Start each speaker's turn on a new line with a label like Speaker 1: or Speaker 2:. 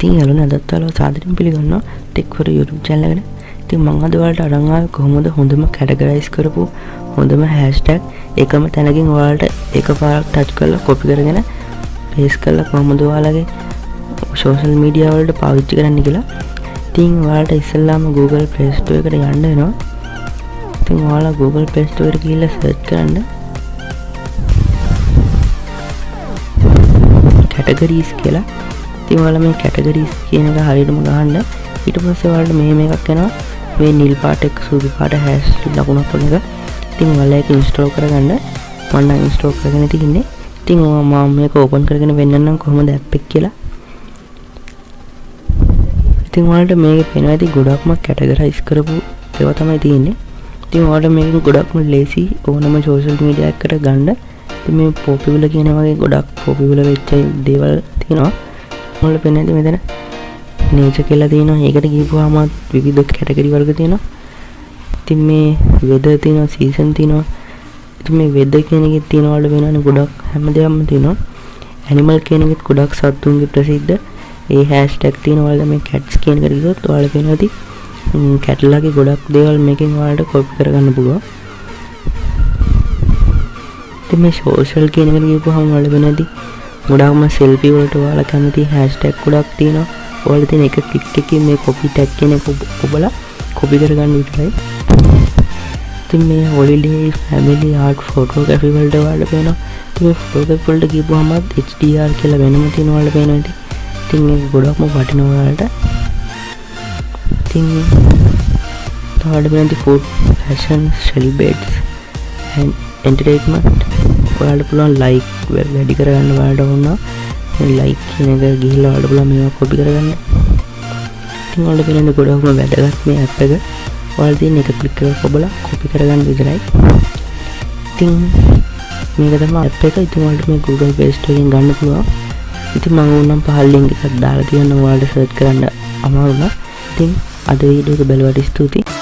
Speaker 1: ඉතින් යාළුවනේ අදත් ඔයාලව සාදරයෙන් පිළිගන්නවා ටෙක් ෆොර් YouTube channel එකට. ඉතින් මම අද ඔයාලට අරන් ආවේ කොහොමද හොඳම කැටගරයිස් කරපු හොඳම hashtag එකම තැනකින් ඔයාලට එකපාරක් ටච් කරලා කොපි කරගෙන paste කරලා කොහොමද ඔයාලගේ social media වලට පාවිච්චි කරන්න කියලා. ඉතින් ඔයාලට ඉස්සෙල්ලාම Google Play Store එකට යන්න වෙනවා. ඉතින් ඔයාලා Google Play Store එකට ගිහිල්ලා search කරන්න categories කියලා. ඉතින් ඔයාලා මේ categories කියන එක හරියටම ගහන්න. ඊට පස්සේ ඔයාලට මෙහෙම එකක් එනවා. මේ නිල් පාට එක්ක සුදු පාට හැෂ් ලකුණක් වගේ එක. ඉතින් ඔයාලා ඒක install කරගන්න. මම නම් install කරගෙන තින්නේ. ඉතින් මම මේක open කරගෙන වෙන්නන්නම් කොහොමද app එක කියලා. ඉතින් ඔයාලට මේකේ පේනවා ඇති ගොඩක්ම categorize කරපු ඒවා තමයි තියෙන්නේ. ඉතින් ඔයාලට මේකෙන් ගොඩක්ම lazy ඕනම social media එකකට ගන්න. ඉතින් මේ popular කියන වගේ ගොඩක් popular වෙච්ච දේවල් තියෙනවා. ඔයාලට පේන්නේ නැති මෙතන nature කියලා තියෙනවා. ඒකට ගිහුවාම විවිධ category වර්ග තියෙනවා. ඉතින් මේ weather තියෙනවා, season තියෙනවා. ඉතින් මේ weather කියන එකේ තියෙන වල වෙනවනේ ගොඩක් හැමදේම තියෙනවා. animal කියන එකෙත් ගොඩක් සතුන්ගේ ප්‍රසිද්ධ ඒ hashtag තියෙන වල මේ cats කියන එකට ගියොත් ඔයාලට පේනවා ඇති cat ලාගේ ගොඩක් දේවල් මේකෙන් ඔයාලට copy කරගන්න පුළුවන්. ඉතින් මේ social කියන එකට ගිහුවාම ඔයාලට පේනවා ඇති ගොඩක්ම selfie වලට ඔයාලා කැමති hashtag ගොඩක් තියෙනවා. ඔයාලා තියෙන එක click එකකින් මේ copy tag කියන එක ඔබලා copy කරගන්න විතරයි. ඉතින් මේ holiday, family, art, photography වලට ඔයාලට පේනවා. ඉතින් මේ photography වලට ගිහුවාම HDR කියලා වෙනම තියෙන ඔයාලට පේනවා ඇති. ඉතින් මේක ගොඩක්ම වටිනවා ඔයාලට. ඉතින් තවඩ වෙනදි food, fashion, celebrates and entertainment ඔයාලට පුළුවන් like වැඩි කරගන්න ඔයාලට වුණා. මේ like කියන එක ගිහිල්ලා ඔයාලට පුළුවන් මේවා copy කරගන්න. ඉතින් ඔයාලට වෙනදි ගොඩක්ම වැදගත් මේ app එක. ඔයාලා තියෙන එක click කරලා ඔබලා copy කරගන්න විතරයි. ඉතින් මේක තමයි app එක. ඉතින් ඔයාලට මේ Google Play Store එකෙන් ගන්න පුළුවන්. ඉතින් මම ඕනම් පහළ link එකක් දාලා තියෙනවා ඔයාලට search කරන්න අමාරු නම්. ඉතින් අද වීඩියෝ එක බලවට ස්තුතියි.